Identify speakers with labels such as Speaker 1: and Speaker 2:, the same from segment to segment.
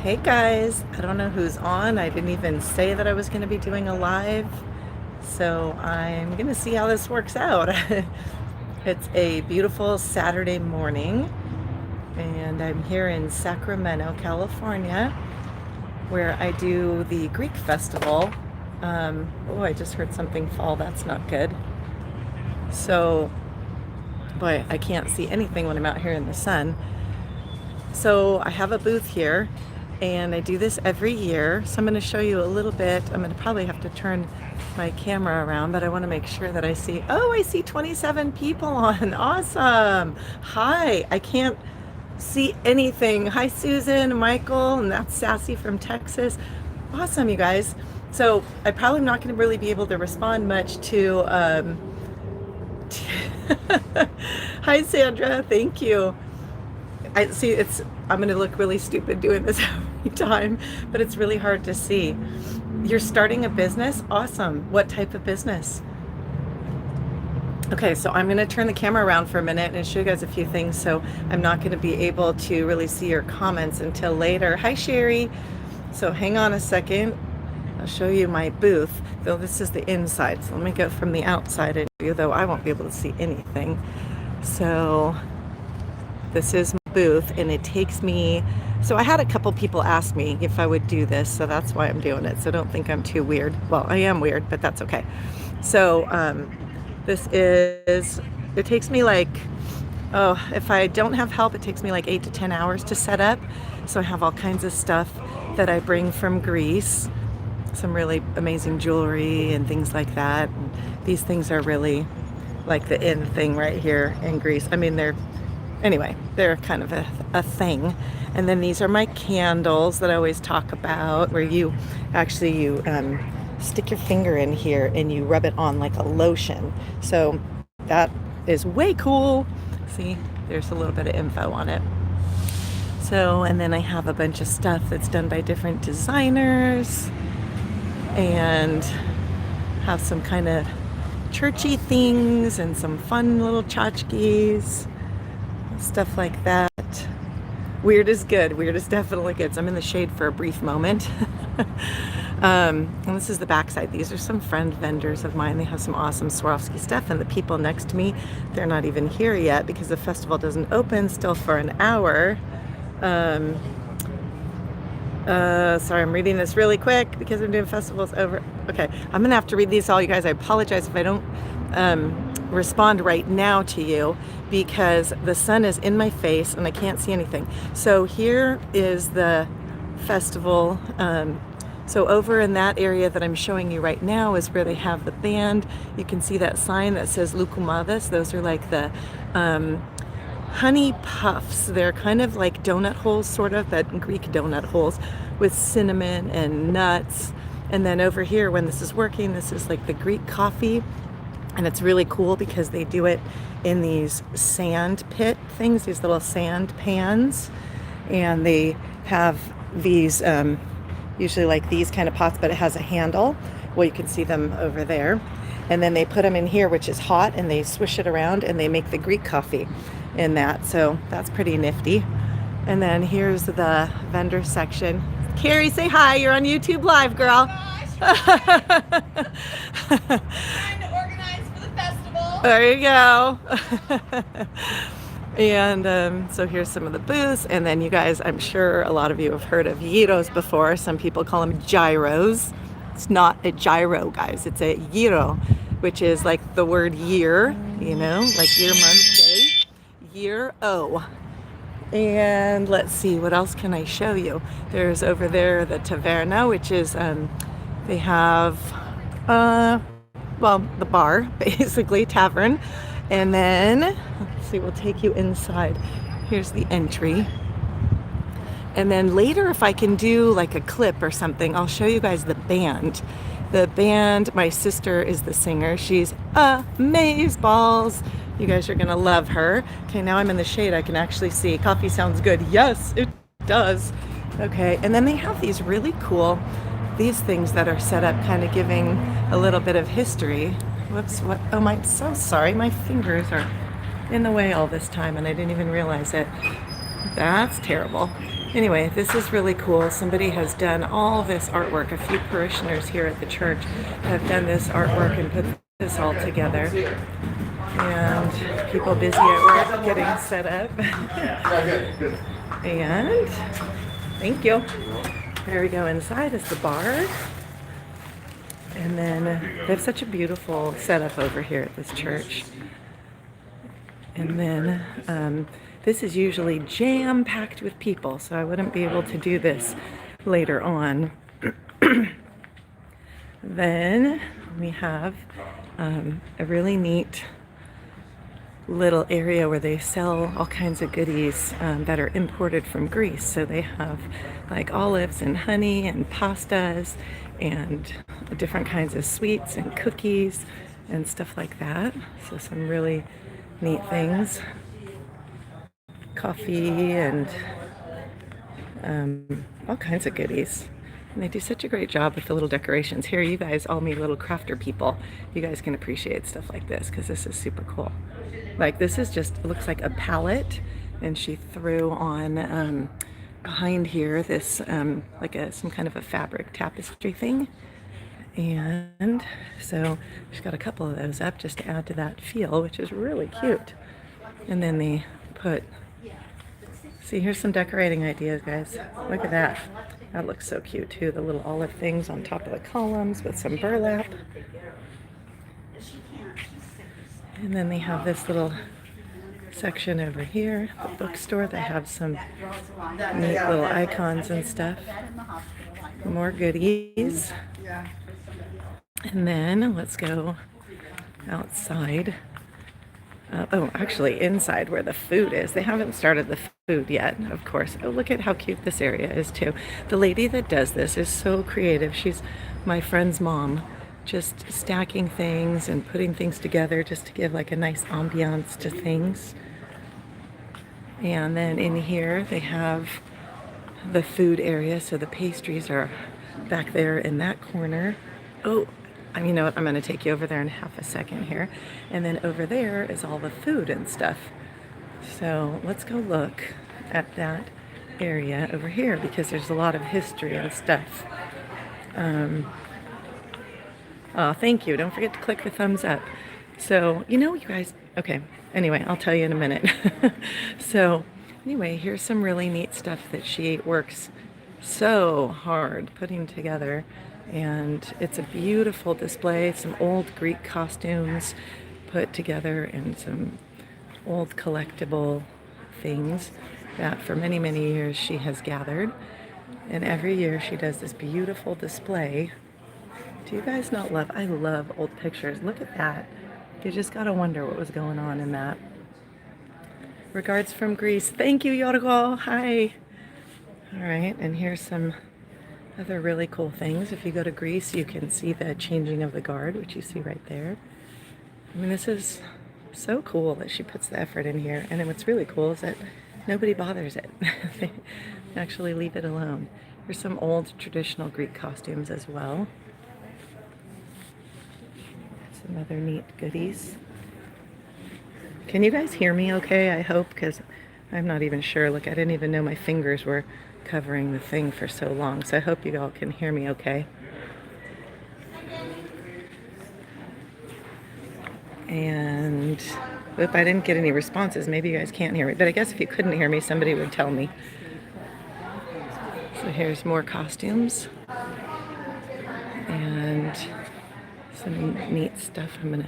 Speaker 1: Hey guys, I don't know who's on. I didn't even say that I was going to be doing a live, so I'm going to see how this works out. It's a beautiful Saturday morning, and I'm here in Sacramento, California, where I do the Greek festival. Oh, I just heard something fall. That's not good. So, boy, I can't see anything when I'm out here in the sun. So I have a booth here and I do this every year. So I'm going to show you a little bit. I'm going to probably have to turn my camera around, but I want to make sure that I see, oh, I see 27 people on. Awesome. Hi, I can't see anything. Hi, Susan, Michael, and that's Sassy from Texas. Awesome, you guys. So I'm probably not going to really be able to respond much to, hi, Sandra, thank you. I see I'm going to look really stupid doing this every time, but it's really hard to see. You're starting a business? Awesome. What type of business? Okay, so I'm going to turn the camera around for a minute and show you guys a few things. So I'm not going to be able to really see your comments until later. Hi, Sherry. So hang on a second. I'll show you my booth, though this is the inside. So let me go from the outside and view, though I won't be able to see anything. So this is my booth, and it takes me, so I had a couple people ask me if I would do this, so that's why I'm doing it. So don't think I'm too weird. Well, I am weird, but that's okay. So this is, it takes me like, oh, if I don't have help, it takes me like 8 to 10 hours to set up. So I have all kinds of stuff that I bring from Greece, some really amazing jewelry and things like that. And these things are really like the in thing right here in Greece. I mean, anyway, they're kind of a thing. And then these are my candles that I always talk about, where you stick your finger in here and you rub it on like a lotion. So that is way cool. See, there's a little bit of info on it. So, and then I have a bunch of stuff that's done by different designers and have some kind of churchy things and some fun little tchotchkes. Stuff like that. Weird is good. Weird is definitely good. So I'm in the shade for a brief moment. And this is the backside. These are some friend vendors of mine. They have some awesome Swarovski stuff. And the people next to me, they're not even here yet because the festival doesn't open still for an hour. Sorry, I'm reading this really quick because I'm doing festivals over. Okay, I'm gonna have to read these all, you guys. I apologize if I don't respond right now to you because the sun is in my face and I can't see anything. So here is the festival. So over in that area that I'm showing you right now is where they have the band. You can see that sign that says Lukumavis. Those are like the honey puffs. They're kind of like donut holes, sort of, but Greek donut holes with cinnamon and nuts. And then over here, when this is working, this is like the Greek coffee. And it's really cool because they do it in these sand pit things, these little sand pans. And they have these, usually like these kind of pots, but it has a handle. Well, you can see them over there. And then they put them in here, which is hot, and they swish it around and they make the Greek coffee in that. So that's pretty nifty. And then here's the vendor section. Carrie, say hi. You're on YouTube Live, girl. There you go. And so here's some of the booths. And then you guys, I'm sure a lot of you have heard of gyros before. Some people call them gyros. It's not a gyro, guys. It's a gyro, which is like the word year, you know, like year, month, day. Year-o. And let's see, what else can I show you? There's over there the taverna, which is, they have, well, the bar, basically, tavern. And then, let's see, we'll take you inside. Here's the entry. And then later, if I can do like a clip or something, I'll show you guys the band. The band, my sister is the singer. She's amazeballs. You guys are gonna love her. Okay, now I'm in the shade. I can actually see. Coffee sounds good. Yes, it does. Okay, and then they have these really cool, these things that are set up kind of giving a little bit of history. Whoops, what? Oh, I'm so sorry. My fingers are in the way all this time and I didn't even realize it. That's terrible. Anyway, this is really cool. Somebody has done all this artwork. A few parishioners here at the church have done this artwork and put this all together. And people busy at work getting set up. And thank you. There we go. Inside is the bar. And then they have such a beautiful setup over here at this church. And then this is usually jam-packed with people, so I wouldn't be able to do this later on. Then we have a really neat little area where they sell all kinds of goodies that are imported from Greece. So they have like olives and honey and pastas and different kinds of sweets and cookies and stuff like that. So some really neat things. Coffee and all kinds of goodies. And they do such a great job with the little decorations. Here, you guys, all me little crafter people, you guys can appreciate stuff like this because this is super cool. Like this is just, it looks like a palette, and she threw on behind here this like some kind of a fabric tapestry thing. And so she's got a couple of those up just to add to that feel, which is really cute. And then they put, see, here's some decorating ideas, guys. Look at that. That looks so cute too. The little olive things on top of the columns with some burlap. And then they have this little section over here, the bookstore. They have some neat little icons and stuff. More goodies. And then let's go outside. Oh, actually inside where the food is. They haven't started the food yet, of course. Oh, look at how cute this area is too. The lady that does this is so creative. She's my friend's mom, just stacking things and putting things together just to give like a nice ambiance to things. And then in here they have the food area. So the pastries are back there in that corner. Oh, you know what, I'm going to take you over there in half a second here. And then over there is all the food and stuff. So let's go look at that area over here because there's a lot of history and stuff. Oh, thank you. Don't forget to click the thumbs up. So, you know, you guys, okay, anyway, I'll tell you in a minute. So anyway, here's some really neat stuff that she works so hard putting together. And it's a beautiful display, some old Greek costumes put together and some old collectible things that for many, many years she has gathered. And every year she does this beautiful display. Do you guys not love, I love old pictures. Look at that. You just gotta wonder what was going on in that. Regards from Greece. Thank you, Yorgo. Hi. All right, and here's some other really cool things. If you go to Greece, you can see the changing of the guard, which you see right there. I mean, this is so cool that she puts the effort in here. And then what's really cool is that nobody bothers it. They actually leave it alone. There's some old traditional Greek costumes as well. Some other neat goodies. Can you guys hear me okay? I hope, because I'm not even sure. Look, I didn't even know my fingers were covering the thing for so long, so I hope you all can hear me okay. And oop, I didn't get any responses. Maybe you guys can't hear me, but I guess if you couldn't hear me, somebody would tell me. So here's more costumes and some neat stuff. I'm gonna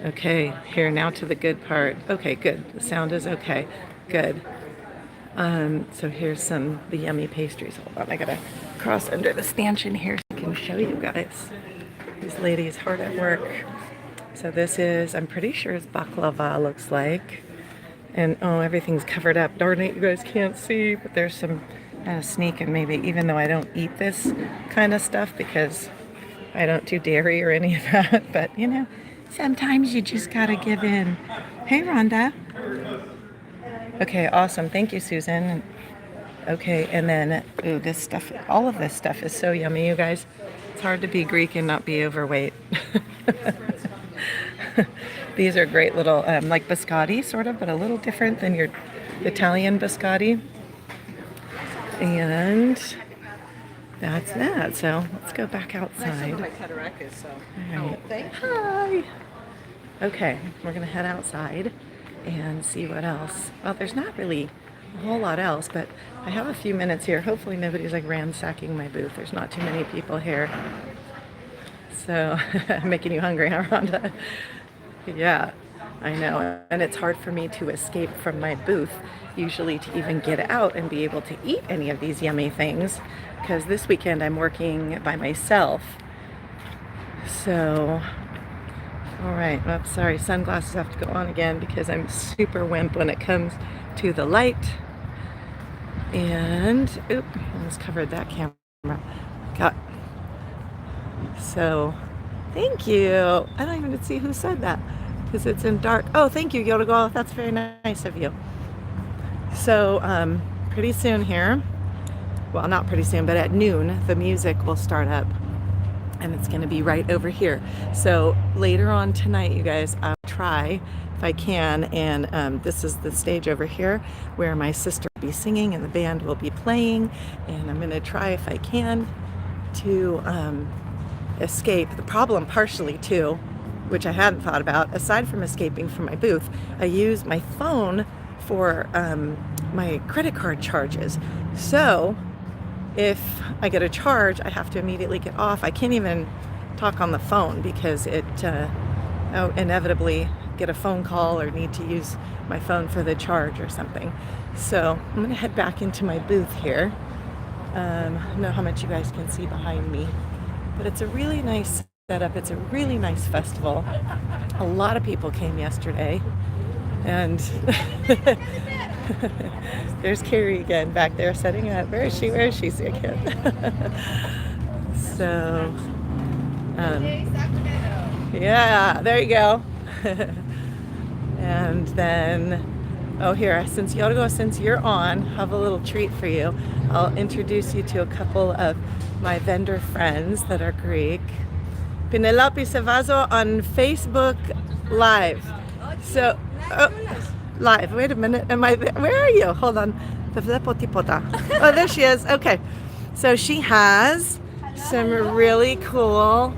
Speaker 1: okay, here now to the good part. Okay, good. The sound is okay. Good. So here's the yummy pastries. Hold on, I gotta cross under the stanchion here so I can show you guys. These ladies hard at work. So this is, I'm pretty sure it's baklava, looks like. And oh, everything's covered up. Darn it, you guys can't see, but there's some sneak and maybe, even though I don't eat this kind of stuff because I don't do dairy or any of that, but you know, sometimes you just gotta give in. Hey, Rhonda. Okay, awesome. Thank you, Susan. Okay, and then, ooh, this stuff, all of this stuff is so yummy, you guys. It's hard to be Greek and not be overweight. These are great little, like biscotti sort of, but a little different than your Italian biscotti. And that's that. So let's go back outside.
Speaker 2: Petrakis, so.
Speaker 1: All right. Hi. Okay, we're gonna head outside and see what else. Well, there's not really a whole lot else, but I have a few minutes here. Hopefully nobody's like ransacking my booth. There's not too many people here. So I'm making you hungry, huh, Rhonda? Yeah, I know. And it's hard for me to escape from my booth, usually to even get out and be able to eat any of these yummy things, because this weekend I'm working by myself. So, all right. Oops, sorry, sunglasses have to go on again because I'm super wimp when it comes to the light. And, oop, almost covered that camera. So, thank you. I don't even see who said that because it's in dark. Oh, thank you, Yodago. That's very nice of you. So, pretty soon here, well, not pretty soon, but at noon, the music will start up and it's going to be right over here. So later on tonight, you guys, I'll try if I can. And this is the stage over here where my sister will be singing and the band will be playing. And I'm going to try if I can to escape. The problem partially too, which I hadn't thought about, aside from escaping from my booth, I use my phone for my credit card charges. So if I get a charge, I have to immediately get off. I can't even talk on the phone because I'll inevitably get a phone call or need to use my phone for the charge or something. So I'm gonna head back into my booth here. I don't know how much you guys can see behind me, but it's a really nice setup. It's a really nice festival. A lot of people came yesterday, and there's Carrie again back there setting up. Where is she? Where is she? See, I can't. So, yeah, there you go. And then, oh, here, since you're on, I have a little treat for you. I'll introduce you to a couple of my vendor friends that are Greek. Penelope Savazo on Facebook Live. So, live. Wait a minute. Am I there? Where are you? Hold on. Oh, there she is. Okay. So she has some really cool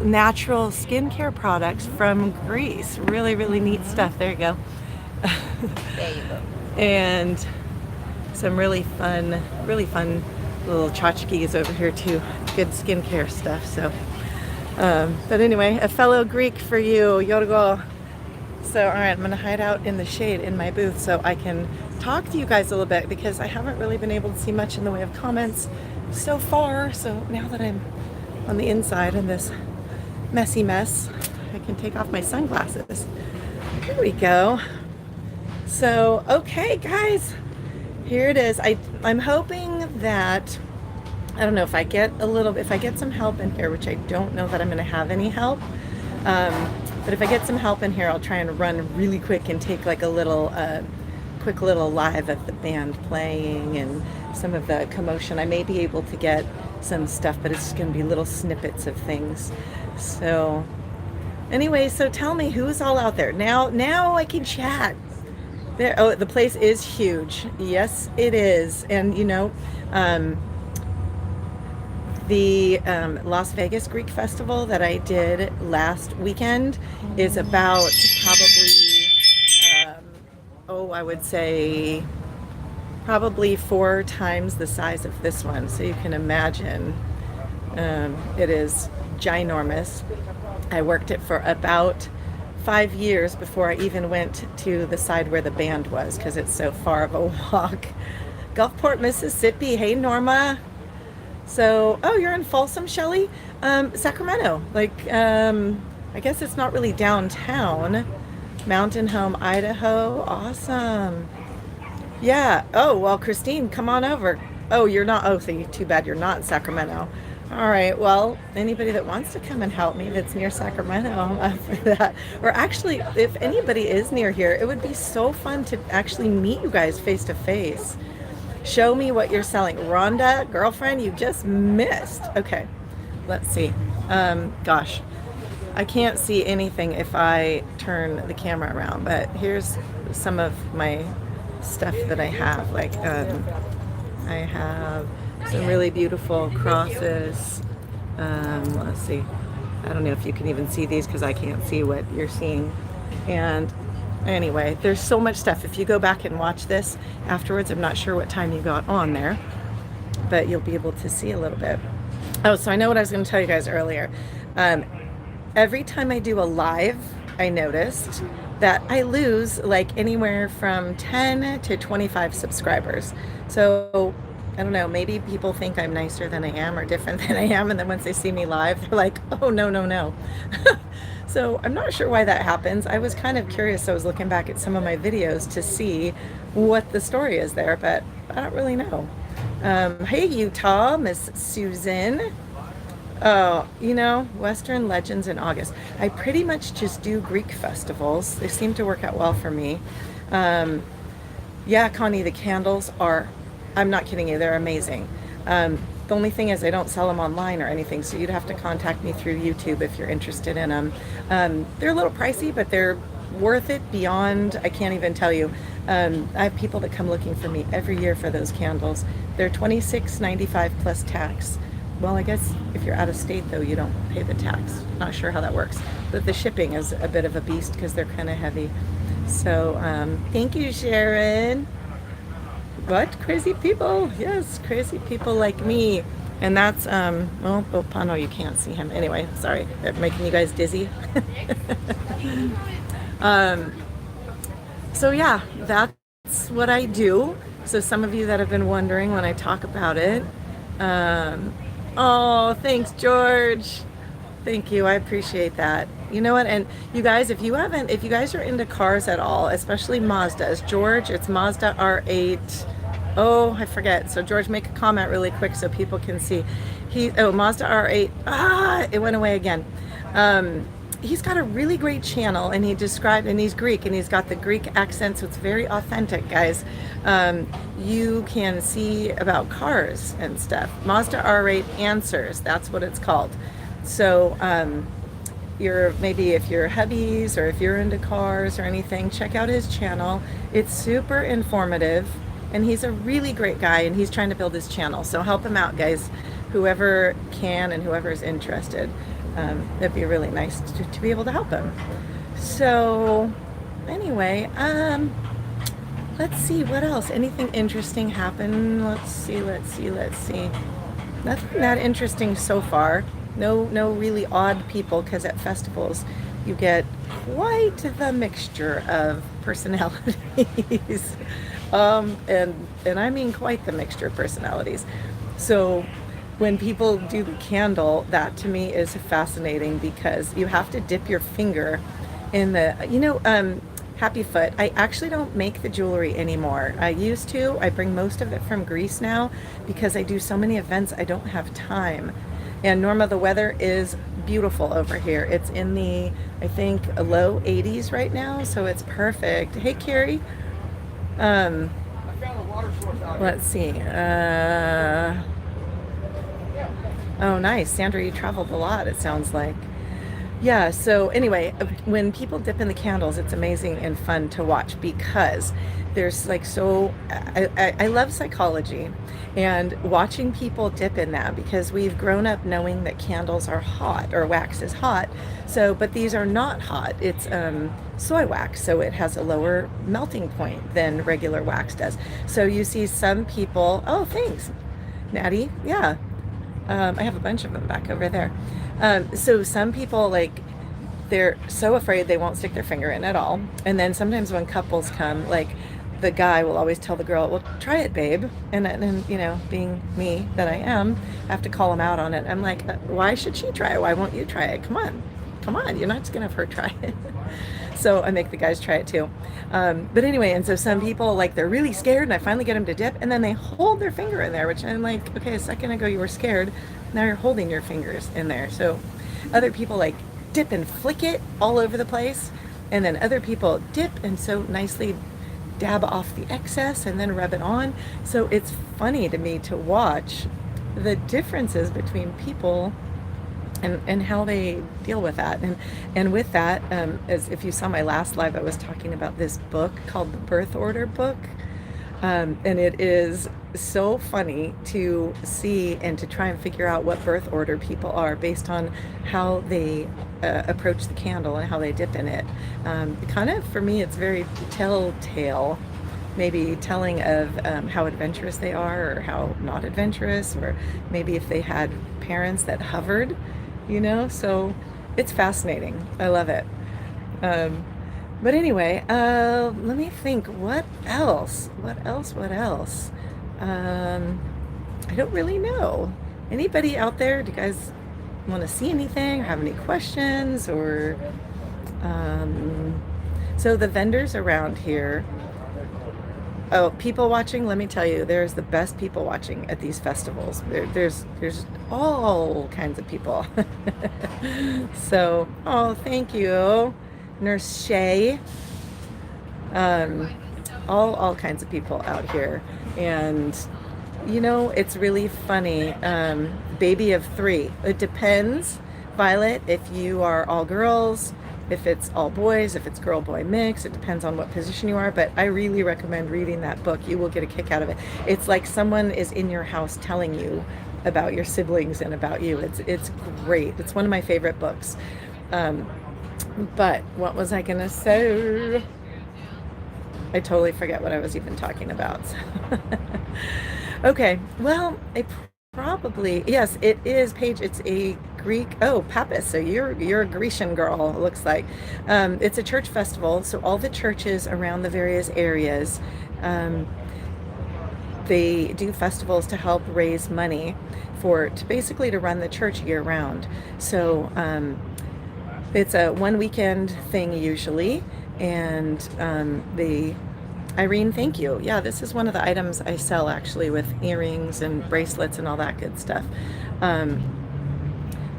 Speaker 1: natural skincare products from Greece. Really, really neat stuff. There you go.
Speaker 2: There you go.
Speaker 1: And some really fun little tchotchkes over here too. Good skincare stuff. So, but anyway, a fellow Greek for you, Yorgo. So, all right, I'm going to hide out in the shade in my booth so I can talk to you guys a little bit because I haven't really been able to see much in the way of comments so far. So now that I'm on the inside in this messy mess, I can take off my sunglasses. Here we go. So, okay, guys, here it is. I'm hoping that, I don't know, if I get some help in here, which I don't know that I'm going to have any help. But if I get some help in here, I'll try and run really quick and take like a little, quick little live of the band playing and some of the commotion. I may be able to get some stuff, but it's just going to be little snippets of things. So anyway, so tell me who's all out there. Now I can chat. There, oh, the place is huge. Yes, it is. And you know, the Las Vegas Greek Festival that I did last weekend is about probably, I would say probably 4 times the size of this one. So you can imagine it is ginormous. I worked it for about 5 years before I even went to the side where the band was because it's so far of a walk. Gulfport, Mississippi. Hey, Norma. So, oh, you're in Folsom, Shelley? Sacramento. Like, I guess it's not really downtown. Mountain Home, Idaho. Awesome. Yeah. Oh, well, Christine, come on over. Oh, you're not. Oh, so too bad you're not in Sacramento. All right. Well, anybody that wants to come and help me that's near Sacramento, I'm up for that. Or actually, if anybody is near here, it would be so fun to actually meet you guys face to face. Show me what you're selling. Rhonda, girlfriend, you just missed. Okay, let's see. Gosh, I can't see anything if I turn the camera around, but here's some of my stuff that I have. Like, I have some really beautiful crosses. Let's see. I don't know if you can even see these because I can't see what you're seeing. And anyway, there's so much stuff. If you go back and watch this afterwards, I'm not sure what time you got on there, but you'll be able to see a little bit. Oh, so I know what I was going to tell you guys earlier. Every time I do a live, I noticed that I lose like anywhere from 10 to 25 subscribers. So I don't know, maybe people think I'm nicer than I am or different than I am. And then once they see me live, they're like, oh, no, no, no. So I'm not sure why that happens. I was kind of curious. I was looking back at some of my videos to see what the story is there, but I don't really know. Hey, Utah, Miss Susan. Oh, you know, Western Legends in August. I pretty much just do Greek festivals. They seem to work out well for me. Yeah, Connie, the candles are, I'm not kidding you, they're amazing. The only thing is I don't sell them online or anything, so you'd have to contact me through YouTube if you're interested in them. They're a little pricey, but they're worth it beyond, I can't even tell you. I have people that come looking for me every year for those candles. They're $26.95 plus tax. Well, I guess if you're out of state, though, you don't pay the tax. Not sure how that works. But the shipping is a bit of a beast because they're kind of heavy. So, thank you, Sharon. What? Crazy people. Yes, crazy people like me. And that's, well, Bopano, you can't see him. Anyway, sorry. They're making you guys dizzy. So, yeah, that's what I do. So some of you that have been wondering when I talk about it, oh, thanks, George. Thank you. I appreciate that. You know what? And you guys, if you guys are into cars at all, especially Mazdas, George, it's Mazda R8. Oh, I forget. So George, make a comment really quick so people can see. Mazda R8. Ah, it went away again. He's got a really great channel, and and he's Greek, and he's got the Greek accent, so it's very authentic, guys. You can see about cars and stuff. Mazda R8 Answers, that's what it's called. So maybe if you're hubbies or if you're into cars or anything, check out his channel. It's super informative, and he's a really great guy, and he's trying to build his channel. So help him out, guys, whoever can and whoever's interested. It'd be really nice to be able to help him. So anyway, let's see what else. Anything interesting happen? Let's see. Nothing that interesting so far. No really odd people, because at festivals you get quite the mixture of personalities. And I mean quite the mixture of personalities. So when people do the candle, that to me is fascinating, because you have to dip your finger in the, Happy Foot. I actually don't make the jewelry anymore. I used to. I bring most of it from Greece now because I do so many events, I don't have time. And Norma, the weather is beautiful over here. It's in the, I think, low 80s right now, so it's perfect. Hey, Carrie. Let's see. Oh, nice. Sandra, you traveled a lot, it sounds like. Yeah, so anyway, when people dip in the candles, it's amazing and fun to watch, because there's like I love psychology and watching people dip in that, because we've grown up knowing that candles are hot, or wax is hot. So, but these are not hot. It's soy wax, so it has a lower melting point than regular wax does. So you see some people, oh, thanks, Natty. Yeah. I have a bunch of them back over there. So some people, like, they're so afraid they won't stick their finger in at all. And then sometimes when couples come, like, the guy will always tell the girl, well, try it, babe. And being me that I am, I have to call him out on it. I'm like, why should she try it? Why won't you try it? Come on. You're not just gonna have her try it. So I make the guys try it too. But anyway, and so some people, like, they're really scared, and I finally get them to dip, and then they hold their finger in there, which I'm like, okay, a second ago you were scared, now you're holding your fingers in there. So other people, like, dip and flick it all over the place, and then other people dip and so nicely dab off the excess and then rub it on. So it's funny to me to watch the differences between people and how they deal with that. And with that, as if you saw my last live, I was talking about this book called the Birth Order Book. And it is so funny to see and to try and figure out what birth order people are based on how they approach the candle and how they dip in it. Kind of, for me, it's very telltale, maybe telling of how adventurous they are or how not adventurous, or maybe if they had parents that hovered, so it's fascinating. I love it. Um, but anyway, let me think. What else? What else? What else? Um, I don't really know. Anybody out there? Do you guys want to see anything or have any questions? Or um, so the vendors around here. Oh, people watching. Let me tell you, there's the best people watching at these festivals. There's all kinds of people. So, oh, thank you, Nurse Shay. Um, all kinds of people out here, and it's really funny. Baby of three. It depends, Violet, if you are all girls, if it's all boys, if it's girl boy mix. It depends on what position you are, but I really recommend reading that book. You will get a kick out of it. It's like someone is in your house telling you about your siblings and about you. It's great. It's one of my favorite books. But what was I gonna say? I totally forget what I was even talking about. Okay, well, yes, it is, Paige. It's a Greek. Oh, Pappas. So you're a Grecian girl. It looks like. It's a church festival. So all the churches around the various areas, they do festivals to help raise money basically to run the church year round. So it's a one weekend thing usually, and Irene, thank you. Yeah, this is one of the items I sell actually, with earrings and bracelets and all that good stuff.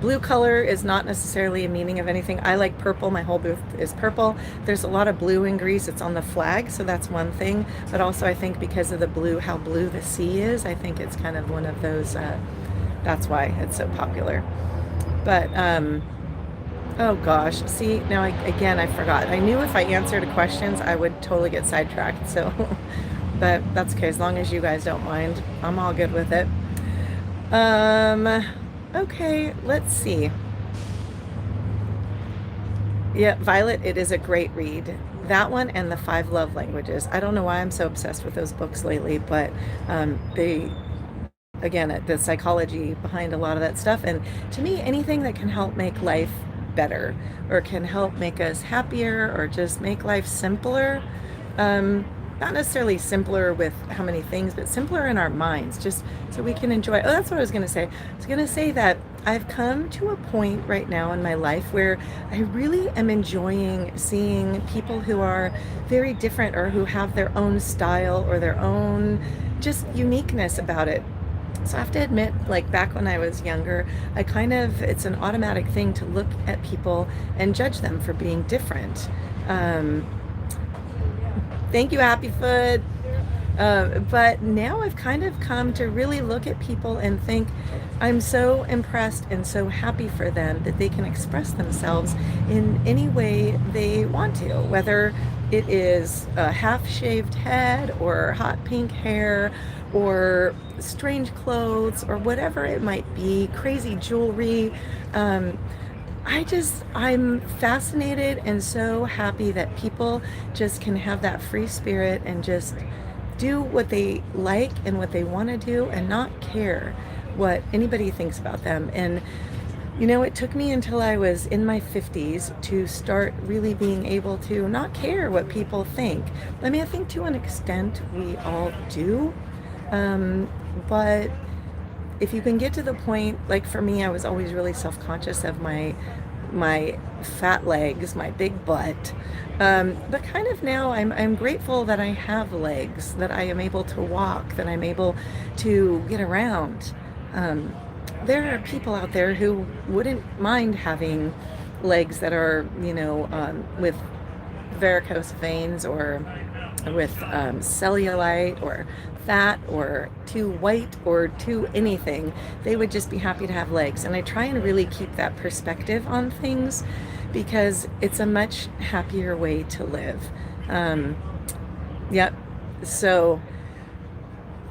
Speaker 1: Blue color is not necessarily a meaning of anything. I like purple. My whole booth is purple. There's a lot of blue in Greece. It's on the flag, so that's one thing. But also I think because of the blue, how blue the sea is, I think it's kind of one of those, that's why it's so popular. But, oh gosh, see, now I forgot. I knew if I answered questions, I would totally get sidetracked, so, but that's okay. As long as you guys don't mind, I'm all good with it. Okay, let's see. Yeah, Violet, it is a great read. That one and The Five Love Languages. I don't know why I'm so obsessed with those books lately, but again, the psychology behind a lot of that stuff. And to me, anything that can help make life better or can help make us happier or just make life simpler, not necessarily simpler with how many things, but simpler in our minds, just so we can enjoy. Oh, that's what I was going to say. I was going to say that I've come to a point right now in my life where I really am enjoying seeing people who are very different or who have their own style or their own just uniqueness about it. So I have to admit, like back when I was younger, it's an automatic thing to look at people and judge them for being different. Thank you, Happy Foot. But now I've kind of come to really look at people and think I'm so impressed and so happy for them that they can express themselves in any way they want to, whether it is a half-shaved head or hot pink hair or strange clothes or whatever it might be, crazy jewelry. I'm fascinated and so happy that people just can have that free spirit and just do what they like and what they want to do and not care what anybody thinks about them. And it took me until I was in my 50s to start really being able to not care what people think. I mean, I think to an extent we all do, but if you can get to the point, like for me, I was always really self-conscious of my fat legs, my big butt, but kind of now I'm grateful that I have legs, that I am able to walk, that I'm able to get around. There are people out there who wouldn't mind having legs that are, with varicose veins or with cellulite or fat or too white or too anything. They would just be happy to have legs. And I try and really keep that perspective on things because it's a much happier way to live. Um, yep. So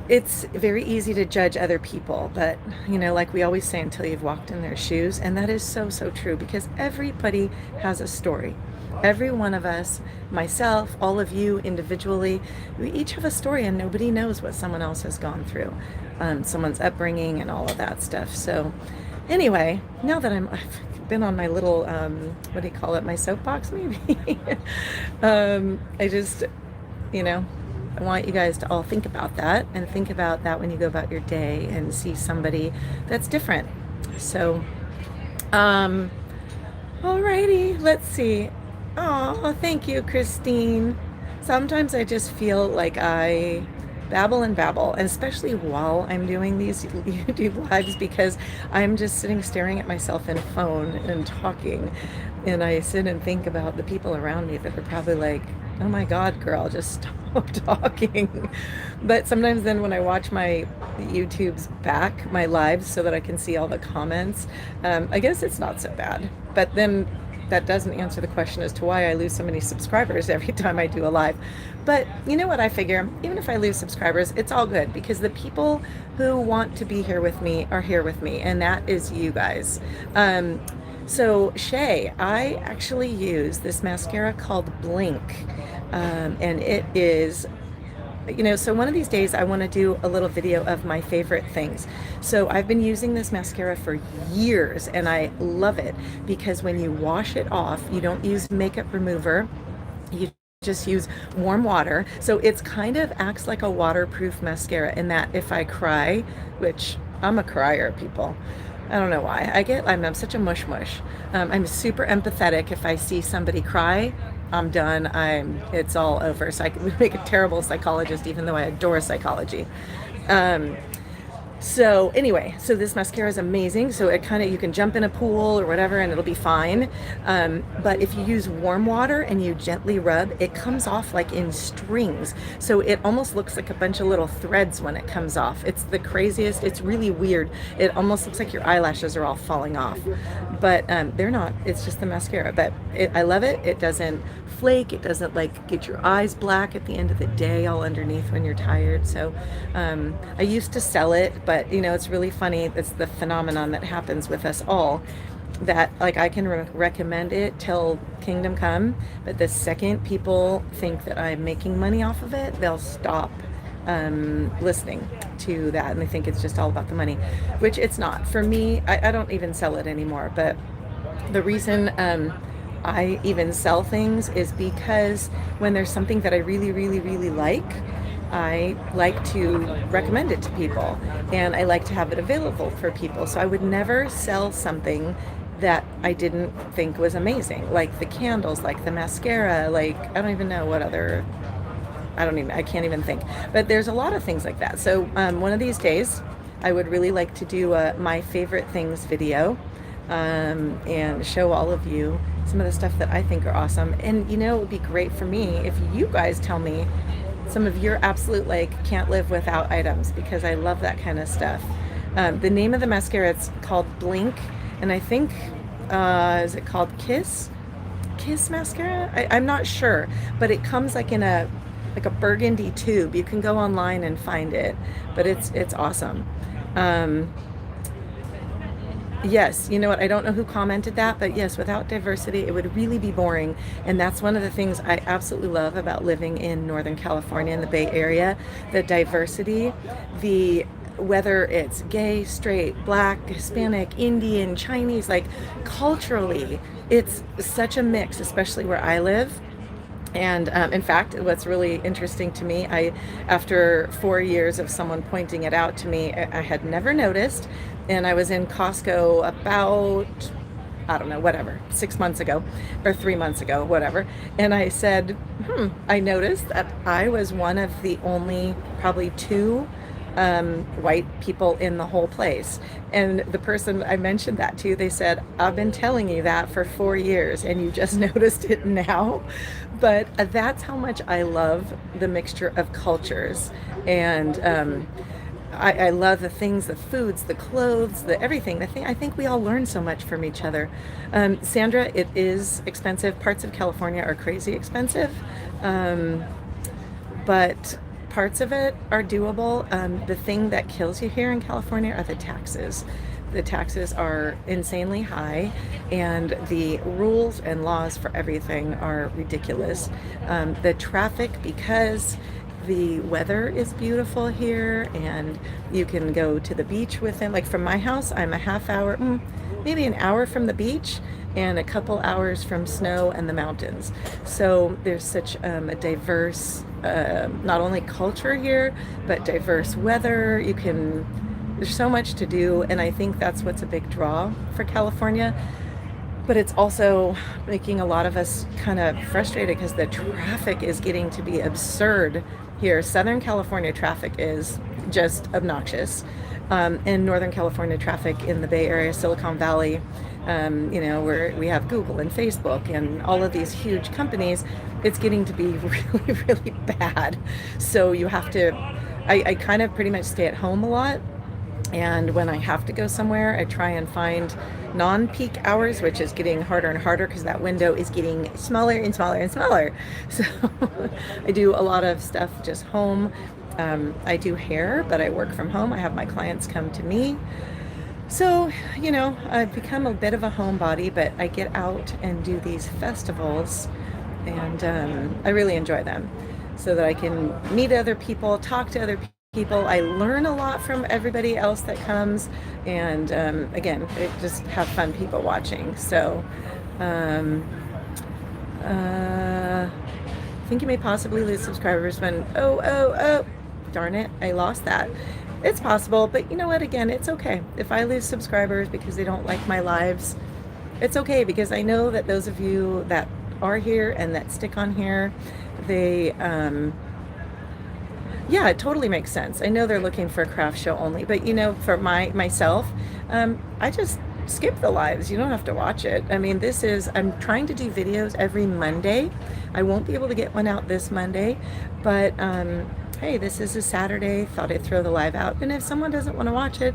Speaker 1: it's very easy to judge other people, but like we always say, until you've walked in their shoes. And that is so, so true because everybody has a story. Every one of us, myself, all of you individually, we each have a story, and nobody knows what someone else has gone through, someone's upbringing and all of that stuff. So anyway, now that I've been on my little, what do you call it, my soapbox maybe, I just, I want you guys to all think about that, and think about that when you go about your day and see somebody that's different. So, alrighty, let's see. Oh, thank you, Christine. Sometimes I just feel like I babble and babble, and especially while I'm doing these YouTube lives, because I'm just sitting staring at myself in a phone and talking, and I sit and think about the people around me that are probably like, oh my God, girl, just stop talking. But sometimes then when I watch my YouTube's back, my lives, so that I can see all the comments, I guess it's not so bad. But then that doesn't answer the question as to why I lose so many subscribers every time I do a live. But you know what I figure? Even if I lose subscribers, it's all good, because the people who want to be here with me are here with me, and that is you guys. So Shay, I actually use this mascara called Blink, and it is, so one of these days I want to do a little video of my favorite things. So I've been using this mascara for years, and I love it because when you wash it off, you don't use makeup remover. You just use warm water. So it's kind of acts like a waterproof mascara, in that if I cry, which I'm a crier, people. I don't know why. I'm such a mush. I'm super empathetic. If I see somebody cry, I'm done. It's all over. So I could make a terrible psychologist, even though I adore psychology. So anyway, so this mascara is amazing. So you can jump in a pool or whatever and it'll be fine. But if you use warm water and you gently rub, it comes off like in strings. So it almost looks like a bunch of little threads when it comes off. It's the craziest. It's really weird. It almost looks like your eyelashes are all falling off, but they're not. It's just the mascara. But I love it. It doesn't flake. It doesn't like get your eyes black at the end of the day all underneath when you're tired. So I used to sell it, but it's really funny. It's the phenomenon that happens with us all, that like I can recommend it till kingdom come, but the second people think that I'm making money off of it, they'll stop listening to that, and they think it's just all about the money, which it's not. For me, I don't even sell it anymore. But the reason I even sell things is because when there's something that I really, really, really like, I like to recommend it to people, and I like to have it available for people. So I would never sell something that I didn't think was amazing, like the candles, like the mascara, like I don't even know what other, I can't even think. But there's a lot of things like that. So one of these days, I would really like to do a my favorite things video, and show all of you some of the stuff that I think are awesome. And it would be great for me if you guys tell me some of your absolute can't live without items, because I love that kind of stuff. The name of the mascara, it's called Blink, and I think is it called Kiss mascara? I'm not sure, but it comes like in a burgundy tube. You can go online and find it, but it's awesome. Yes, you know what? I don't know who commented that, but yes, without diversity, it would really be boring. And that's one of the things I absolutely love about living in Northern California in the Bay Area, the diversity, whether it's gay, straight, black, Hispanic, Indian, Chinese, culturally, it's such a mix, especially where I live. And in fact, what's really interesting to me, after 4 years of someone pointing it out to me, I had never noticed. And I was in Costco about, I don't know, whatever, 6 months ago or 3 months ago, whatever. And I said, I noticed that I was one of the only probably 2 white people in the whole place. And the person I mentioned that to, they said, I've been telling you that for 4 years and you just noticed it now. But that's how much I love the mixture of cultures. And I love the things, the foods, the clothes, the everything. I think we all learn so much from each other. Sandra, it is expensive. Parts of California are crazy expensive. But parts of it are doable. The thing that kills you here in California are the taxes. The taxes are insanely high, and the rules and laws for everything are ridiculous. The traffic, because the weather is beautiful here, and you can go to the beach within, like from my house, I'm a half hour, maybe an hour from the beach, and a couple hours from snow and the mountains. So there's such a diverse, not only culture here, but diverse weather. There's so much to do, and I think that's what's a big draw for California. But it's also making a lot of us kind of frustrated because the traffic is getting to be absurd here. Southern California traffic is just obnoxious. And Northern California traffic in the Bay Area, Silicon Valley, where we have Google and Facebook and all of these huge companies, it's getting to be really, really bad. So you have to, I kind of pretty much stay at home a lot. And when I have to go somewhere, I try and find non-peak hours, which is getting harder and harder because that window is getting smaller and smaller and smaller. So I do a lot of stuff just home. I do hair, but I work from home. I have my clients come to me. So, I've become a bit of a homebody, but I get out and do these festivals, and I really enjoy them so that I can meet other people, talk to other people. I learn a lot from everybody else that comes, and again, just have fun people watching. So I think you may possibly lose subscribers when, oh, darn it, I lost that. It's possible, but you know what, again, it's okay. If I lose subscribers because they don't like my lives, it's okay, because I know that those of you that are here and that stick on here, they yeah, it totally makes sense. I know they're looking for a craft show only, but for myself, I just skip the lives. You don't have to watch it. I mean, I'm trying to do videos every Monday. I won't be able to get one out this Monday, but hey, this is a Saturday. Thought I'd throw the live out. And if someone doesn't want to watch it,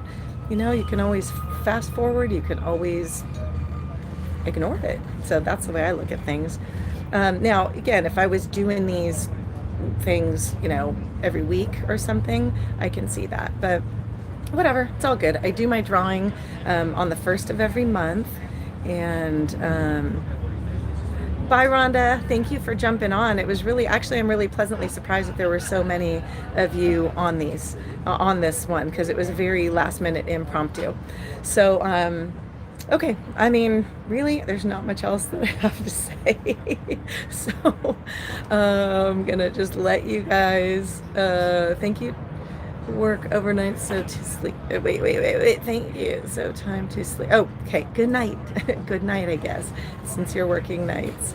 Speaker 1: you can always fast forward. You can always ignore it. So that's the way I look at things. Now, again, if I was doing these things, every week or something, I can see that. But whatever, it's all good. I do my drawing on the first of every month. And bye, Rhonda. Thank you for jumping on. It was I'm really pleasantly surprised that there were so many of you on this one, because it was a very last minute impromptu. So okay, I mean, really, there's not much else that I have to say. So I'm gonna just let you guys thank you. Work overnight, so to sleep. Wait. Thank you. So time to sleep. Oh, okay. Good night. Good night, I guess, since you're working nights.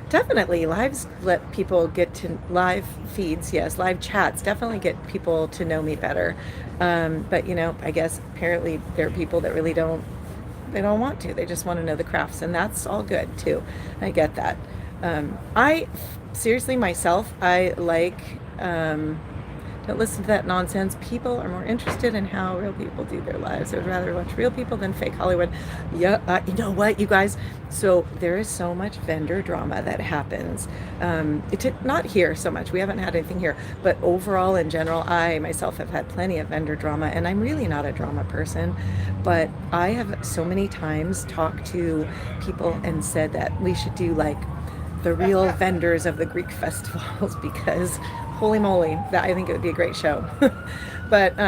Speaker 1: Definitely lives let people get to live feeds. Yes, live chats definitely get people to know me better. But I guess apparently there are people that really don't want to. They just want to know the crafts, and that's all good too. I get that. I seriously myself, I like don't listen to that nonsense. People are more interested in how real people do their lives. I would rather watch real people than fake Hollywood. Yeah, you know what, you guys? So there is so much vendor drama that happens. Not here so much. We haven't had anything here. But overall, in general, I myself have had plenty of vendor drama. And I'm really not a drama person. But I have so many times talked to people and said that we should do like the real vendors of the Greek festivals, because holy moly, that I think it would be a great show. But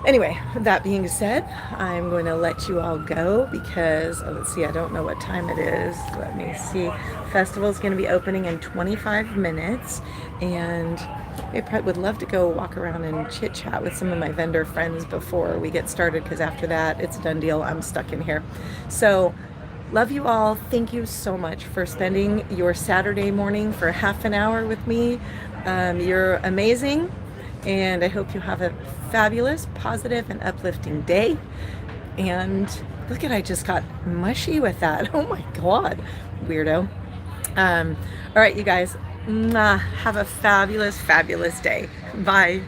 Speaker 1: anyway, that being said, I'm going to let you all go because let's see, I don't know what time it is. Let me see. Festival is going to be opening in 25 minutes, and I probably would love to go walk around and chit chat with some of my vendor friends before we get started, because after that it's a done deal. I'm stuck in here. So love you all. Thank you so much for spending your Saturday morning for half an hour with me. You're amazing. And I hope you have a fabulous, positive, and uplifting day. And look at, I just got mushy with that. Oh my God, weirdo. All right, you guys, have a fabulous, fabulous day. Bye.